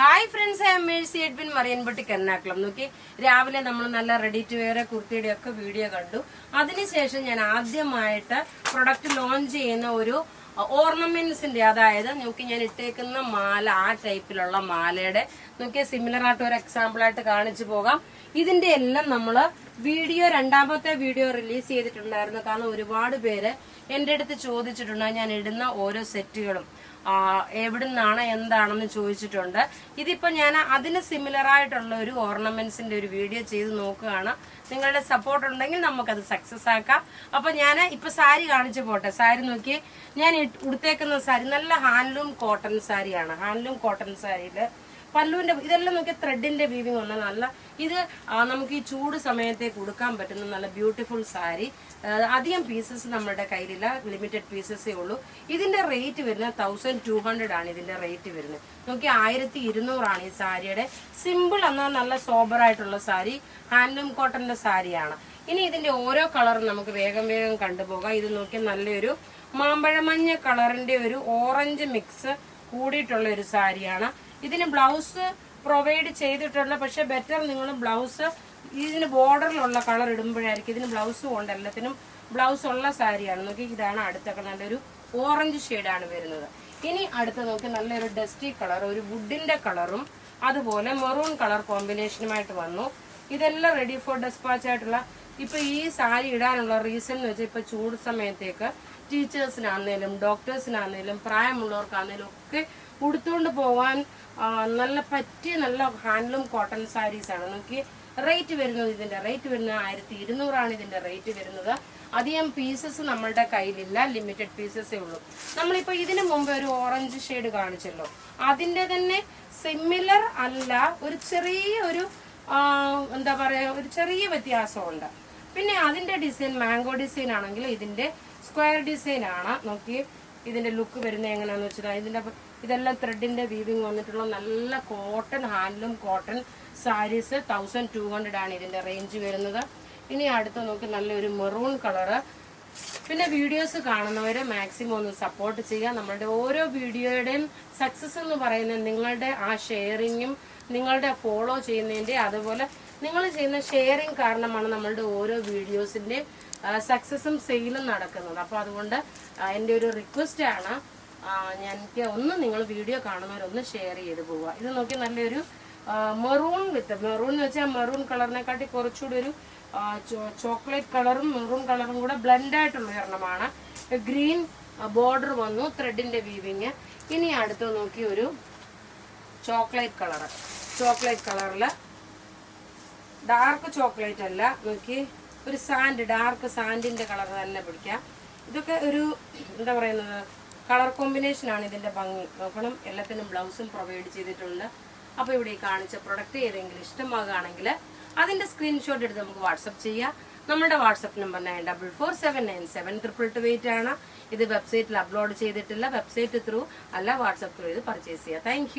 Hi friends, I am Mercy Edwin Mariyanpatti Karunakulam. നോക്കി, രാവിലെ നമ്മൾ നല്ല റെഡി ടു വെയർ കുർത്തിയുടെ ഒക്കെ വീഡിയോ കണ്ടു. അതിനുശേഷം ഞാൻ ആദ്യമായിട്ട് പ്രൊഡക്റ്റ് ലോഞ്ച് ചെയ്യുന്ന ഒരു ഓർണമെന്റ്സിന്റെ, അതായത് നോക്കി ഞാൻ ഇട്ടേക്കുന്ന മാല, ആ ടൈപ്പിലുള്ള മാലയുടെ നോക്കിയാൽ സിമിലർ ആയിട്ട് ഒരു എക്സാമ്പിൾ ആയിട്ട് കാണിച്ചു പോകാം. ഇതിന്റെ എല്ലാം നമ്മള് വീഡിയോ, രണ്ടാമത്തെ വീഡിയോ റിലീസ് ചെയ്തിട്ടുണ്ടായിരുന്നു. കാരണം ഒരുപാട് പേര് എന്റെ അടുത്ത് ചോദിച്ചിട്ടുണ്ട് ഞാൻ ഇടുന്ന ഓരോ സെറ്റുകളും എവിടുന്നാണ് എന്താണെന്ന് ചോദിച്ചിട്ടുണ്ട്. ഇതിപ്പോ ഞാൻ അതിന് സിമിലർ ആയിട്ടുള്ള ഒരു ഓർണമെന്റ്സിന്റെ ഒരു വീഡിയോ ചെയ്ത് നോക്കുകയാണ്. നിങ്ങളുടെ സപ്പോർട്ട് ഉണ്ടെങ്കിൽ നമുക്കത് സക്സസ് ആക്കാം. അപ്പൊ ഞാൻ ഇപ്പൊ സാരി കാണിച്ചു പോട്ടെ. സാരി നോക്കി, ഞാൻ ഉടുത്തേക്കുന്ന സാരി നല്ല ഹാൻഡ്ലൂം കോട്ടൺ സാരിയാണ്. ഹാൻഡ്ലൂം കോട്ടൺ സാരിയില് പല്ലുവിന്റെ ഇതെല്ലാം നോക്കിയാൽ ത്രെഡിന്റെ വീവിങ് വന്ന നല്ല, ഇത് നമുക്ക് ഈ ചൂട് സമയത്തേക്ക് ഉടുക്കാൻ പറ്റുന്ന നല്ല ബ്യൂട്ടിഫുൾ സാരി. അധികം പീസസ് നമ്മുടെ കയ്യിലില്ല, ലിമിറ്റഡ് പീസസേ ഉള്ളൂ. ഇതിന്റെ റേറ്റ് വരുന്നത് 1200 ആണ്. ഇതിന്റെ റേറ്റ് വരുന്നത് നോക്കി 1200 ആണ് ഈ സാരിയുടെ. സിമ്പിൾ എന്നാൽ നല്ല സോബർ ആയിട്ടുള്ള സാരി, ഹാൻഡ്ലൂം കോട്ടന്റെ സാരിയാണ്. ഇനി ഇതിന്റെ ഓരോ കളറും നമുക്ക് വേഗം വേഗം കണ്ടുപോകാം. ഇത് നോക്കി നല്ലൊരു മാമ്പഴമഞ്ഞ കളറിന്റെ ഒരു ഓറഞ്ച് മിക്സ് കൂടിയിട്ടുള്ള ഒരു സാരിയാണ്. ഇതിന് ബ്ലൗസ് പ്രൊവൈഡ് ചെയ്തിട്ടുണ്ട്. പക്ഷെ ബെറ്റർ നിങ്ങൾ ബ്ലൗസ് ഇതിന് ബോർഡറിലുള്ള കളർ ഇടുമ്പോഴായിരിക്കും. ഇതിന് ബ്ലൗസ് കൊണ്ട് എല്ലാത്തിനും ബ്ലൗസ് ഉള്ള സാരിയാണ്. നോക്കി, ഇതാണ് അടുത്ത നല്ലൊരു ഓറഞ്ച് ഷെയ്ഡാണ് വരുന്നത്. ഇനി അടുത്ത നോക്കി നല്ലൊരു ഡസ്റ്റി കളർ, ഒരു വുഡിന്റെ കളറും അതുപോലെ മെറൂൺ കളർ കോമ്പിനേഷനുമായിട്ട് വന്നു. ഇതെല്ലാം റെഡി ഫോർ ഡെസ്പാച്ച് ആയിട്ടുള്ള. ഇപ്പൊ ഈ സാരി ഇടാനുള്ള റീസൺ എന്ന് വെച്ചാൽ ഇപ്പൊ ചൂട് സമയത്തേക്ക് ടീച്ചേഴ്സിനാന്നേലും ഡോക്ടേഴ്സിനാന്നേലും പ്രായമുള്ളവർക്കാന്നേലും ഒക്കെ ഉടുത്തുകൊണ്ട് പോവാൻ നല്ല പറ്റിയ നല്ല ഹാൻഡ്ലൂം കോട്ടൺ സാരീസ് ആണ്. നോക്കി, റേറ്റ് വരുന്നത്, ഇതിന്റെ റേറ്റ് വരുന്നത് 1200 ആണ്. ഇതിന്റെ റേറ്റ് വരുന്നത്. അധികം പീസസ് നമ്മളുടെ കയ്യിലില്ല, ലിമിറ്റഡ് പീസസേ ഉള്ളൂ. നമ്മളിപ്പോ ഇതിനു മുമ്പ് ഒരു ഓറഞ്ച് ഷെയ്ഡ് കാണിച്ചല്ലോ, അതിന്റെ തന്നെ സിമിലർ അല്ല, ഒരു ചെറിയ ഒരു എന്താ പറയാ, ഒരു ചെറിയ വ്യത്യാസമുണ്ട്. പിന്നെ അതിന്റെ ഡിസൈൻ മാംഗോ ഡിസൈൻ ആണെങ്കിൽ ഇതിന്റെ സ്ക്വയർ ഡിസൈൻ ആണ്. നോക്കി, ഇതിന്റെ ലുക്ക് വരുന്നത് എങ്ങനെയാന്ന് വെച്ചാൽ ഇതിന്റെ ഇതെല്ലാം ത്രെഡിന്റെ വീവിങ് വന്നിട്ടുള്ള നല്ല കോട്ടൺ, ഹാൻഡ്ലൂം കോട്ടൺ സാരീസ്. 1200 ആണ് ഇതിന്റെ റേഞ്ച് വരുന്നത്. ഇനി അടുത്ത് നോക്കി നല്ലൊരു മെറൂൺ കളറ്. പിന്നെ വീഡിയോസ് കാണുന്നവരെ മാക്സിമം ഒന്ന് സപ്പോർട്ട് ചെയ്യുക. നമ്മളുടെ ഓരോ വീഡിയോയുടെയും സക്സസ് എന്ന് പറയുന്നത് നിങ്ങളുടെ ആ ഷെയറിങ്ങും നിങ്ങളുടെ ഫോളോ ചെയ്യുന്നതിന്റെ, അതുപോലെ നിങ്ങൾ ചെയ്യുന്ന ഷെയറിങ് കാരണമാണ് നമ്മളുടെ ഓരോ വീഡിയോസിന്റെയും സക്സസും സെയിലും നടക്കുന്നത്. അപ്പൊ അതുകൊണ്ട് എൻ്റെ ഒരു റിക്വസ്റ്റ് ആണ്, എനിക്ക് ഒന്ന് നിങ്ങൾ വീഡിയോ കാണുന്നവരൊന്ന് ഷെയർ ചെയ്ത് പോവുക. ഇത് നോക്കി നല്ലൊരു മെറൂൺ വിത്ത്, മെറൂൺ എന്ന് വെച്ചാൽ മെറൂൺ കളറിനെക്കാട്ടി കുറച്ചുകൂടി ഒരു ചോക്ലേറ്റ് കളറും മെറൂൺ കളറും കൂടെ ബ്ലെൻഡ് ആയിട്ടുള്ള ഒരെണ്ണമാണ്. ഗ്രീൻ ബോർഡർ വന്നു, ത്രെഡിന്റെ വീവിങ്. ഇനി അടുത്ത് നോക്കി ഒരു ചോക്ലേറ്റ് കളർ, ചോക്ലേറ്റ് കളറില് ഡാർക്ക് ചോക്ലേറ്റ് അല്ല, നോക്കി ഒരു സാൻഡ്, ഡാർക്ക് സാൻഡിന്റെ കളർ തന്നെ പിടിക്കാം. ഇതൊക്കെ ഒരു എന്താ പറയുന്നത്, കളർ കോമ്പിനേഷൻ ആണ് ഇതിന്റെ ഭംഗി. നോക്കണം, എല്ലാത്തിനും ബ്ലൗസും പ്രൊവൈഡ് ചെയ്തിട്ടുണ്ട്. അപ്പൊ ഇവിടെ ഈ കാണിച്ച പ്രൊഡക്റ്റ് ഏതെങ്കിലും ഇഷ്ടമാകുകയാണെങ്കിൽ അതിന്റെ സ്ക്രീൻഷോട്ട് എടുത്ത് നമുക്ക് വാട്സപ്പ് ചെയ്യാം. നമ്മുടെ വാട്സപ്പ് നമ്പർ 9447972228 ആണ്. ഇത് വെബ്സൈറ്റിൽ അപ്ലോഡ് ചെയ്തിട്ടില്ല. വെബ്സൈറ്റ് ത്രൂ അല്ല, വാട്സപ്പ് ത്രൂ ഇത് പർച്ചേസ് ചെയ്യാം. താങ്ക്